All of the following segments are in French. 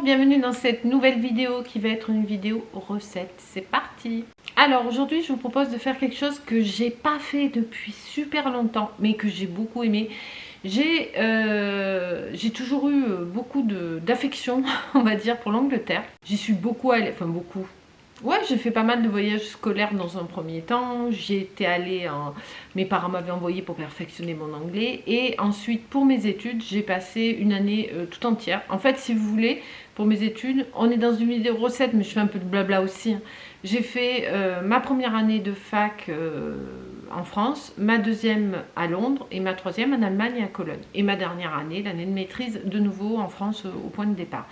bienvenue dans cette nouvelle vidéo qui va être une vidéo recette. C'est parti! Alors aujourd'hui je vous propose de faire quelque chose que j'ai pas fait depuis super longtemps mais que j'ai beaucoup aimé. J'ai toujours eu beaucoup d'affection on va dire pour l'Angleterre. J'y suis beaucoup allée, enfin beaucoup. Ouais, j'ai fait pas mal de voyages scolaires dans un premier temps. J'y étais allée, mes parents m'avaient envoyé pour perfectionner mon anglais. Et ensuite, pour mes études, j'ai passé une année tout entière. En fait, si vous voulez, pour mes études, on est dans une vidéo recette, mais je fais un peu de blabla aussi. J'ai fait ma première année de fac en France, ma deuxième à Londres et ma troisième en Allemagne et à Cologne. Et ma dernière année, l'année de maîtrise, de nouveau en France au point de départ.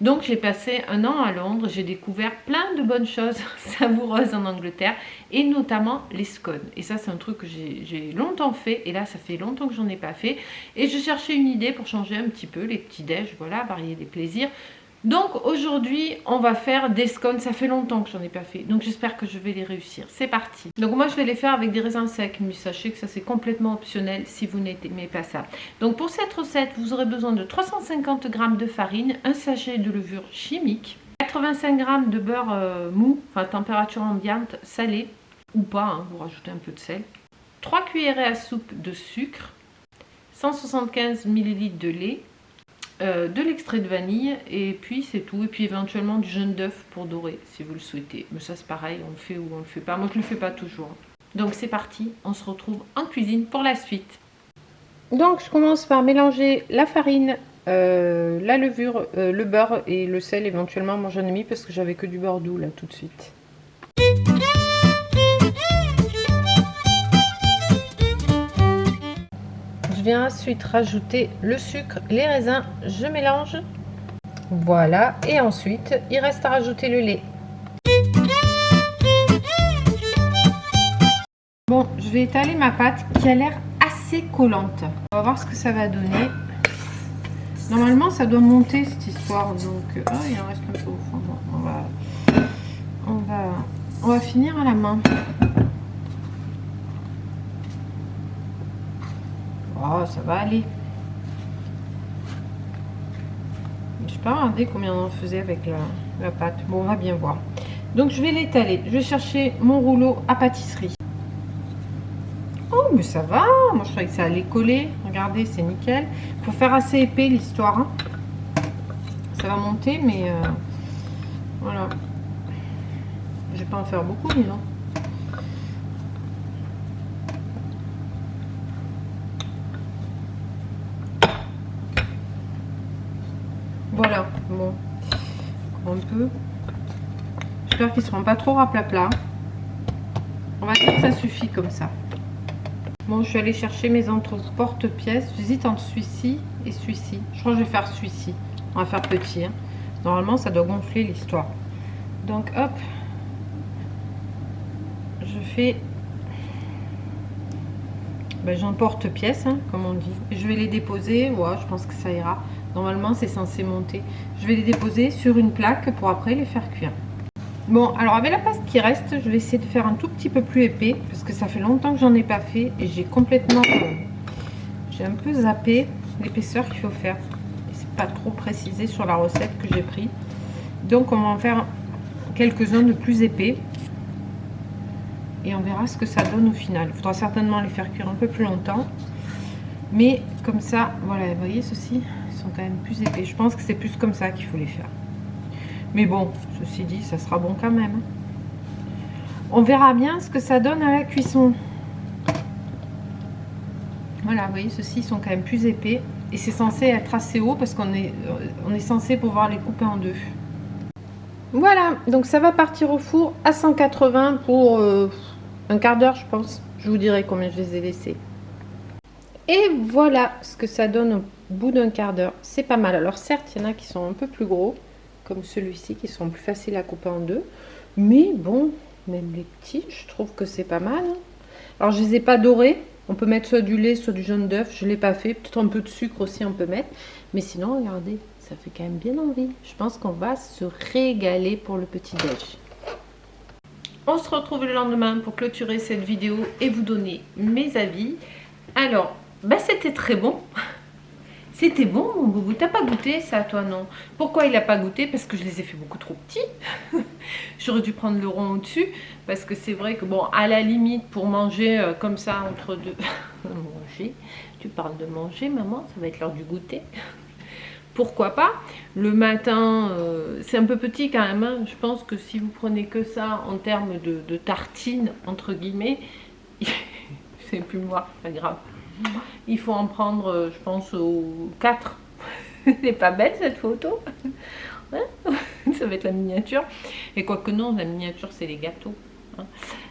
Donc j'ai passé un an à Londres, j'ai découvert plein de bonnes choses savoureuses en Angleterre et notamment les scones. Et ça c'est un truc que j'ai longtemps fait et là ça fait longtemps que j'en ai pas fait. Et je cherchais une idée pour changer un petit peu les petits déj, voilà, varier les plaisirs. Donc aujourd'hui on va faire des scones, ça fait longtemps que j'en ai pas fait, donc j'espère que je vais les réussir. C'est parti. Donc moi je vais les faire avec des raisins secs, mais sachez que ça c'est complètement optionnel si vous n'aimez pas ça. Donc pour cette recette vous aurez besoin de 350 g de farine, un sachet de levure chimique, 85 g de beurre mou, enfin température ambiante, salé ou pas, hein, vous rajoutez un peu de sel, 3 cuillerées à soupe de sucre, 175 ml de lait, de l'extrait de vanille et puis c'est tout. Et puis éventuellement du jaune d'œuf pour dorer si vous le souhaitez. Mais ça c'est pareil, on le fait ou on le fait pas. Moi je le fais pas toujours. Donc c'est parti, on se retrouve en cuisine pour la suite. Donc je commence par mélanger la farine, la levure, le beurre et le sel éventuellement. Moi j'en ai mis parce que j'avais que du beurre doux là tout de suite. Je viens ensuite rajouter le sucre, les raisins, je mélange. Voilà, et ensuite il reste à rajouter le lait. Bon, je vais étaler ma pâte qui a l'air assez collante. On va voir ce que ça va donner. Normalement ça doit monter cette histoire, donc il en reste un peu au fond. Bon, on va finir à la main. Oh, ça va aller. Je sais pas regarder combien on en faisait avec la pâte. Bon, on va bien voir. Donc, je vais l'étaler. Je vais chercher mon rouleau à pâtisserie. Oh, mais ça va. Moi, je croyais que ça allait coller. Regardez, c'est nickel. Il faut faire assez épais l'histoire. Hein. Ça va monter, mais voilà. Je vais pas en faire beaucoup, mais non. Voilà, bon, un peu. J'espère qu'ils ne seront pas trop raplapla. On va dire que ça suffit comme ça. Bon, je suis allée chercher mes porte-pièces. J'hésite entre celui-ci et celui-ci. Je crois que je vais faire celui-ci. On va faire petit. Hein. Normalement, ça doit gonfler l'histoire. Donc, hop. Je fais... Ben, j'en porte-pièces, hein, comme on dit. Je vais les déposer. Ouais, je pense que ça ira. Normalement, c'est censé monter. Je vais les déposer sur une plaque pour après les faire cuire. Bon, alors avec la pâte qui reste, je vais essayer de faire un tout petit peu plus épais parce que ça fait longtemps que j'en ai pas fait et j'ai complètement... j'ai un peu zappé l'épaisseur qu'il faut faire. Et c'est pas trop précisé sur la recette que j'ai pris. Donc, on va en faire quelques-uns de plus épais. Et on verra ce que ça donne au final. Il faudra certainement les faire cuire un peu plus longtemps. Mais comme ça, voilà, vous voyez ceci, ils sont quand même plus épais. Je pense que c'est plus comme ça qu'il faut les faire. Mais bon, ceci dit, ça sera bon quand même. On verra bien ce que ça donne à la cuisson. Voilà, vous voyez, ceux-ci sont quand même plus épais. Et c'est censé être assez haut parce qu'on est censé pouvoir les couper en deux. Voilà, donc ça va partir au four à 180 pour un quart d'heure, je pense. Je vous dirai combien je les ai laissés. Et voilà ce que ça donne au bout d'un quart d'heure. C'est pas mal. Alors certes, il y en a qui sont un peu plus gros, comme celui-ci, qui sont plus faciles à couper en deux. Mais bon, même les petits, je trouve que c'est pas mal. Alors je les ai pas dorés. On peut mettre soit du lait, soit du jaune d'œuf. Je ne l'ai pas fait. Peut-être un peu de sucre aussi, on peut mettre. Mais sinon, regardez, ça fait quand même bien envie. Je pense qu'on va se régaler pour le petit-déj. On se retrouve le lendemain pour clôturer cette vidéo et vous donner mes avis. Alors, bah, c'était très bon. C'était bon, mon boubou. T'as pas goûté ça, toi, non? Pourquoi il a pas goûté? Parce que je les ai fait beaucoup trop petits. J'aurais dû prendre le rond au-dessus. Parce que c'est vrai que, bon, à la limite, pour manger comme ça, entre deux... manger? Tu parles de manger, maman? Ça va être l'heure du goûter. Pourquoi pas? Le matin, c'est un peu petit quand même. Hein. Je pense que si vous prenez que ça en termes de tartines, entre guillemets, c'est plus moi, pas grave. Il faut en prendre, je pense, aux 4. C'est pas belle cette photo. Hein, ça va être la miniature. Et quoique non, la miniature, c'est les gâteaux. Hein.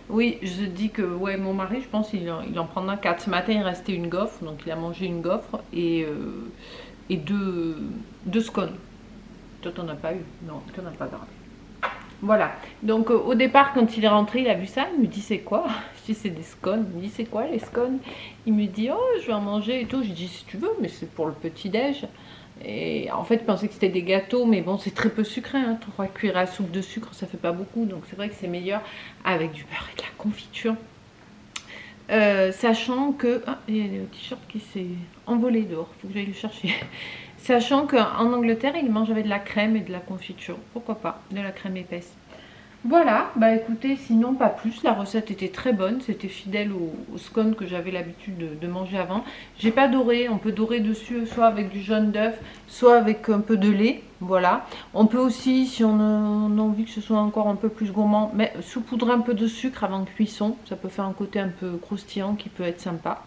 Oui, je dis que ouais, mon mari, je pense, il en prendra 4. Ce matin, il restait une gaufre, donc il a mangé une gaufre et deux scones. Toi, t'en as pas eu? Non, t'en as pas grave. Voilà, donc au départ quand il est rentré, il a vu ça, il me dit c'est quoi? Je dis c'est des scones, il me dit c'est quoi les scones? Il me dit oh je vais en manger et tout, je dis si tu veux mais c'est pour le petit déj. Et en fait je pensais que c'était des gâteaux mais bon c'est très peu sucré, hein. 3 cuillères à soupe de sucre ça fait pas beaucoup donc c'est vrai que c'est meilleur avec du beurre et de la confiture. Sachant que... Ah, il y a le t-shirt qui s'est envolé dehors, faut que j'aille le chercher. Sachant qu'en Angleterre, ils mangent avec de la crème et de la confiture. Pourquoi pas, de la crème épaisse. Voilà, bah écoutez, sinon pas plus. La recette était très bonne, c'était fidèle au scone que j'avais l'habitude de manger avant. J'ai pas doré, on peut dorer dessus soit avec du jaune d'œuf, soit avec un peu de lait. Voilà. On peut aussi, si on a envie que ce soit encore un peu plus gourmand, mais saupoudrer un peu de sucre avant cuisson. Ça peut faire un côté un peu croustillant qui peut être sympa.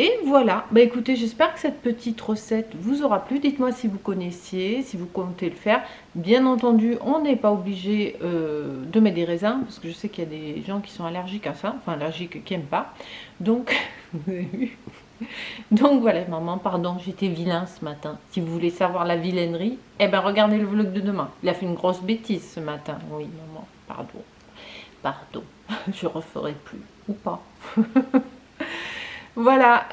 Et voilà, bah écoutez, j'espère que cette petite recette vous aura plu. Dites-moi si vous connaissiez, si vous comptez le faire. Bien entendu, on n'est pas obligé de mettre des raisins, parce que je sais qu'il y a des gens qui sont allergiques à ça, enfin allergiques qui n'aiment pas. Donc, vous avez vu. Donc voilà, maman, pardon, j'étais vilain ce matin. Si vous voulez savoir la vilainerie, eh ben regardez le vlog de demain. Il a fait une grosse bêtise ce matin. Oui, maman, pardon. Pardon, je referai plus, ou pas. Voilà,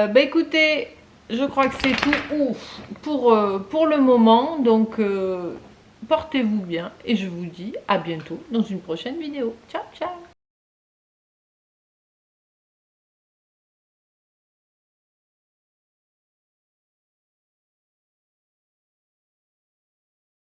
bah écoutez, je crois que c'est tout pour le moment. Donc, portez-vous bien et je vous dis à bientôt dans une prochaine vidéo. Ciao, ciao!